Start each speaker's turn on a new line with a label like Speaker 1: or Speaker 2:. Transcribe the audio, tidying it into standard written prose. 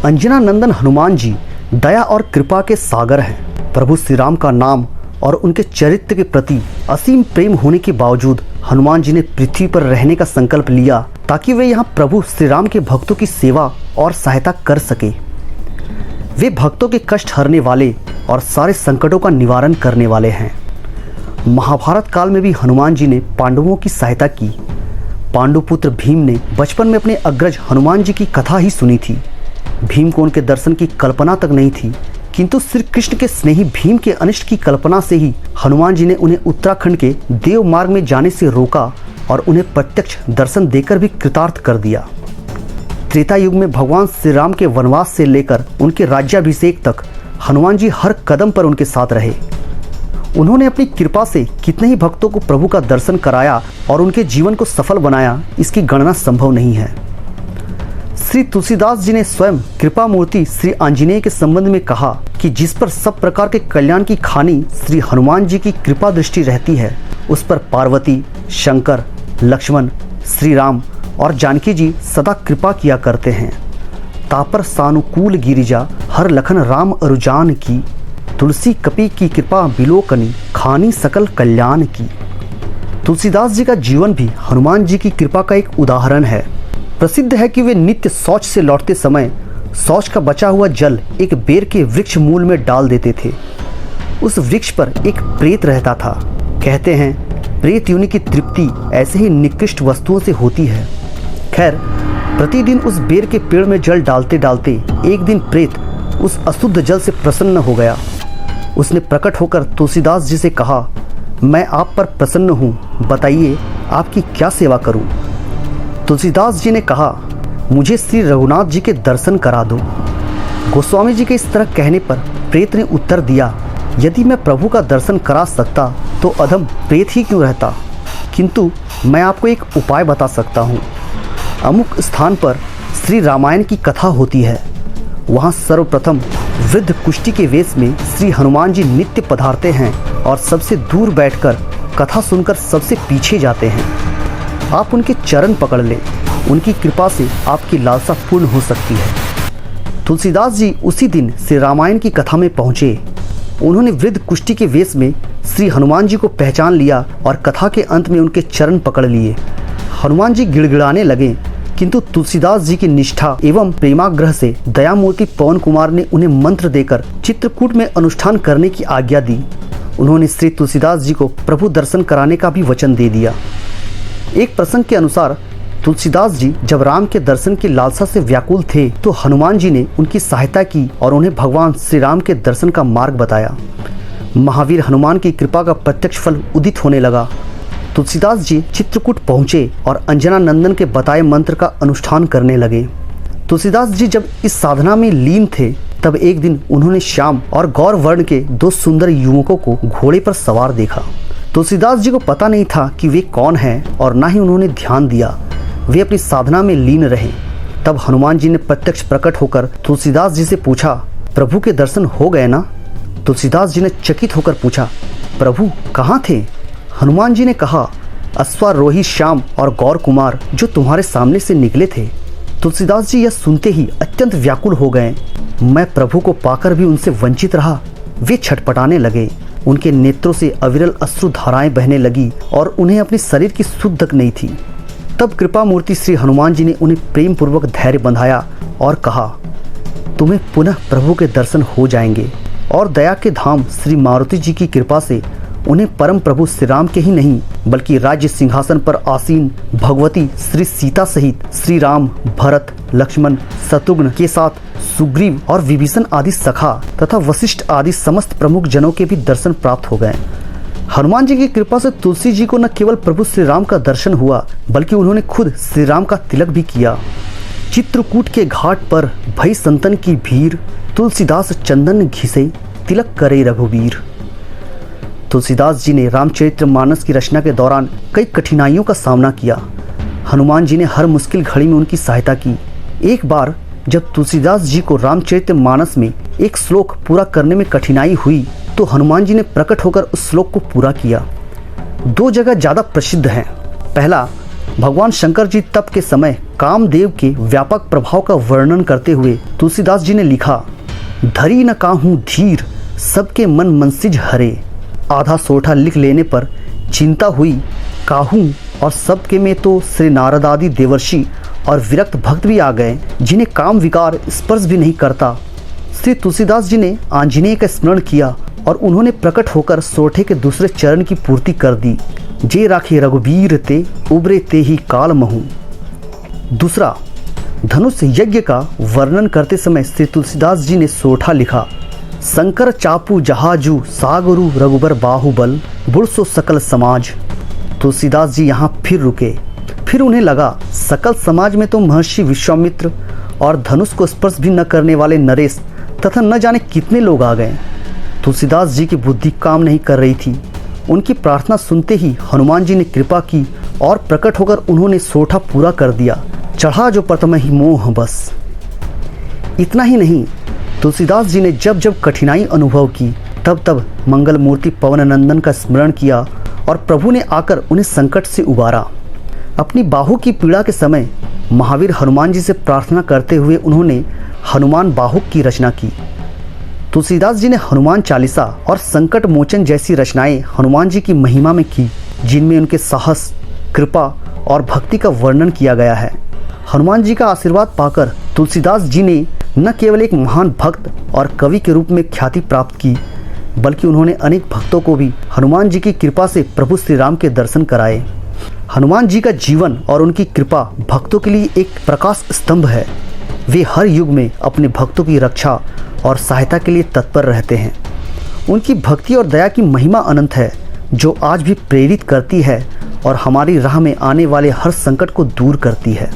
Speaker 1: अंजना नंदन हनुमान जी दया और कृपा के सागर हैं। प्रभु श्री राम का नाम और उनके चरित्र के प्रति असीम प्रेम होने के बावजूद हनुमान जी ने पृथ्वी पर रहने का संकल्प लिया ताकि वे यहाँ प्रभु श्री राम के भक्तों की सेवा और सहायता कर सके। वे भक्तों के कष्ट हरने वाले और सारे संकटों का निवारण करने वाले हैं। महाभारत काल में भी हनुमान जी ने पांडवों की सहायता की। पांडुपुत्र भीम ने बचपन में अपने अग्रज हनुमान जी की कथा ही सुनी थी। भीम को उनके दर्शन की कल्पना तक नहीं थी, किंतु श्री कृष्ण के स्नेही भीम के अनिष्ट की कल्पना से ही हनुमान जी ने उन्हें उत्तराखंड के देव मार्ग में जाने से रोका और उन्हें प्रत्यक्ष दर्शन देकर भी कृतार्थ कर दिया। त्रेता युग में भगवान श्री राम के वनवास से लेकर उनके राज्याभिषेक तक हनुमान जी हर कदम पर उनके साथ रहे। उन्होंने अपनी कृपा से कितने ही भक्तों को प्रभु का दर्शन कराया और उनके जीवन को सफल बनाया, इसकी गणना संभव नहीं है। श्री तुलसीदास जी ने स्वयं कृपा मूर्ति श्री आंजनेय के संबंध में कहा कि जिस पर सब प्रकार के कल्याण की खानी श्री हनुमान जी की कृपा दृष्टि रहती है, उस पर पार्वती, शंकर, लक्ष्मण, श्री राम और जानकी जी सदा कृपा किया करते हैं। तापर सानुकूल गिरिजा हर लखन राम अरुजान की, तुलसी कपि की कृपा बिलोकनी खानी सकल कल्याण की। तुलसीदास जी का जीवन भी हनुमान जी की कृपा का एक उदाहरण है। प्रसिद्ध है कि वे नित्य शौच से लौटते समय शौच का बचा हुआ जल एक बेर के वृक्ष मूल में डाल देते थे। उस वृक्ष पर एक प्रेत रहता था। कहते हैं प्रेत योनि की तृप्ति ऐसे ही निकृष्ट वस्तुओं से होती है। खैर, प्रतिदिन उस बेर के पेड़ में जल डालते डालते एक दिन प्रेत उस अशुद्ध जल से प्रसन्न हो गया। उसने प्रकट होकर तुलसीदास जी से कहा, मैं आप पर प्रसन्न हूँ, बताइए आपकी क्या सेवा करूँ। तुलसीदास जी ने कहा, मुझे श्री रघुनाथ जी के दर्शन करा दो। गोस्वामी जी के इस तरह कहने पर प्रेत ने उत्तर दिया, यदि मैं प्रभु का दर्शन करा सकता तो अधम प्रेत ही क्यों रहता, किंतु मैं आपको एक उपाय बता सकता हूँ। अमुक स्थान पर श्री रामायण की कथा होती है। वहाँ सर्वप्रथम वृद्ध कुष्टी के वेश में श्री हनुमान जी नित्य पधारते हैं और सबसे दूर बैठकर कथा सुनकर सबसे पीछे जाते हैं। आप उनके चरण पकड़ लें, उनकी कृपा से आपकी लालसा पूर्ण हो सकती है। तुलसीदास जी उसी दिन श्री रामायण की कथा में पहुँचे। उन्होंने वृद्ध कुष्टी के वेश में श्री हनुमान जी को पहचान लिया और कथा के अंत में उनके चरण पकड़ लिए। हनुमान जी गिड़गिड़ाने लगे, किंतु तुलसीदास जी की निष्ठा एवं प्रेमाग्रह से दयामूर्ति पवन कुमार ने उन्हें मंत्र देकर चित्रकूट में अनुष्ठान करने की आज्ञा दी। उन्होंने श्री तुलसीदास जी को प्रभु दर्शन कराने का भी वचन दे दिया। एक प्रसंग के अनुसार तुलसीदास जी जब राम के दर्शन की लालसा से व्याकुल थे तो हनुमान जी ने उनकी सहायता की और उन्हें भगवान श्री राम के दर्शन का मार्ग बताया। महावीर हनुमान की कृपा का प्रत्यक्ष फल उदित होने लगा। तुलसीदास जी चित्रकूट पहुँचे और अंजना नंदन के बताए मंत्र का अनुष्ठान करने लगे। तुलसीदास जी जब इस साधना में लीन थे तब एक दिन उन्होंने श्याम और गौर वर्ण के दो सुंदर युवकों को घोड़े पर सवार देखा। तुलसीदास जी को पता नहीं था कि वे कौन हैं और ना ही उन्होंने ध्यान दिया। वे अपनी साधना में लीन रहे। तब हनुमान जी ने प्रत्यक्ष प्रकट होकर तुलसीदास जी से पूछा, प्रभु के दर्शन हो गए ना? तुलसीदास जी ने चकित होकर पूछा, प्रभु कहाँ थे? हनुमान जी ने कहा, अश्वारोही श्याम और गौर कुमार जो तुम्हारे सामने से निकले थे। तुलसीदास जी यह सुनते ही अत्यंत व्याकुल हो गए। मैं प्रभु को पाकर भी उनसे वंचित रहा। वे छटपटाने लगे। उनके नेत्रों से अविरल अश्रु धाराएं बहने लगी और उन्हें अपने शरीर की सुध तक नहीं थी। तब कृपा मूर्ति श्री हनुमान जी ने उन्हें प्रेम पूर्वक धैर्य बंधाया और कहा, तुम्हें पुनः प्रभु के दर्शन हो जाएंगे और दया के धाम श्री मारुति जी की कृपा से उन्हें परम प्रभु श्री राम के ही नहीं बल्कि राज्य सिंहासन पर आसीन भगवती श्री सीता सहित श्री राम, भरत, लक्ष्मण, शत्रुघ्न के साथ सुग्रीव और विभीषण आदि सखा तथा वशिष्ठ आदि समस्त प्रमुख जनों के भी दर्शन प्राप्त हो गए। हनुमान जी की कृपा से तुलसी जी को न केवल प्रभु श्री राम का दर्शन हुआ बल्कि उन्होंने खुद श्री राम का तिलक भी किया। चित्रकूट के घाट पर भई संतन की भीड़, तुलसीदास चंदन घिसे तिलक करे रघुवीर। तुलसीदास जी ने रामचरितमानस की रचना के दौरान कई कठिनाइयों का सामना किया। हनुमान जी ने हर मुश्किल घड़ी में उनकी सहायता की। एक बार जब तुलसीदास जी को रामचरितमानस में एक श्लोक पूरा करने में कठिनाई हुई तो हनुमान जी ने प्रकट होकर उस श्लोक को पूरा किया। दो जगह ज़्यादा प्रसिद्ध हैं। पहला, भगवान शंकर जी तप के समय कामदेव के व्यापक प्रभाव का वर्णन करते हुए तुलसीदास जी ने लिखा, धरी न काहूँ धीर सबके मन मनसिज हरे। आधा सोठा लिख लेने पर चिंता हुई काहूँ और सबके में तो श्री नारद आदि देवर्षि और विरक्त भक्त भी आ गए, जिन्हें काम विकार स्पर्श भी नहीं करता। श्री तुलसीदास जी ने आंजनेय का स्मरण किया और उन्होंने प्रकट होकर सोठे के दूसरे चरण की पूर्ति कर दी। जे राखे रघुबीर ते उबरे ते ही काल महू। दूसरा, धनुष यज्ञ का वर्णन करते समय श्री तुलसीदास जी ने सोठा लिखा, शंकर चापू जहाजू सागरु रघुबर बाहुबल बुढ़सो सकल समाज। तुलसीदास जी यहाँ फिर रुके। फिर उन्हें लगा सकल समाज में तो महर्षि विश्वामित्र और धनुष को स्पर्श भी न करने वाले नरेश तथा न जाने कितने लोग आ गए। तुलसीदास जी की बुद्धि काम नहीं कर रही थी। उनकी प्रार्थना सुनते ही हनुमान जी ने कृपा की और प्रकट होकर उन्होंने सोठा पूरा कर दिया। चढ़ा जो प्रथम ही मोह बस। इतना ही नहीं, तुलसीदास जी ने जब जब कठिनाई अनुभव की तब तब मंगल मूर्ति पवन नंदन का स्मरण किया और प्रभु ने आकर उन्हें संकट से उबारा। अपनी बाहु की पीड़ा के समय महावीर हनुमान जी से प्रार्थना करते हुए उन्होंने हनुमान बाहुक की रचना की। तुलसीदास जी ने हनुमान चालीसा और संकट मोचन जैसी रचनाएं हनुमान जी की महिमा में की, जिनमें उनके साहस, कृपा और भक्ति का वर्णन किया गया है। हनुमान जी का आशीर्वाद पाकर तुलसीदास जी ने न केवल एक महान भक्त और कवि के रूप में ख्याति प्राप्त की, बल्कि उन्होंने अनेक भक्तों को भी हनुमान जी की कृपा से प्रभु श्री राम के दर्शन कराए। हनुमान जी का जीवन और उनकी कृपा भक्तों के लिए एक प्रकाश स्तंभ है। वे हर युग में अपने भक्तों की रक्षा और सहायता के लिए तत्पर रहते हैं। उनकी भक्ति और दया की महिमा अनंत है, जो आज भी प्रेरित करती है और हमारी राह में आने वाले हर संकट को दूर करती है।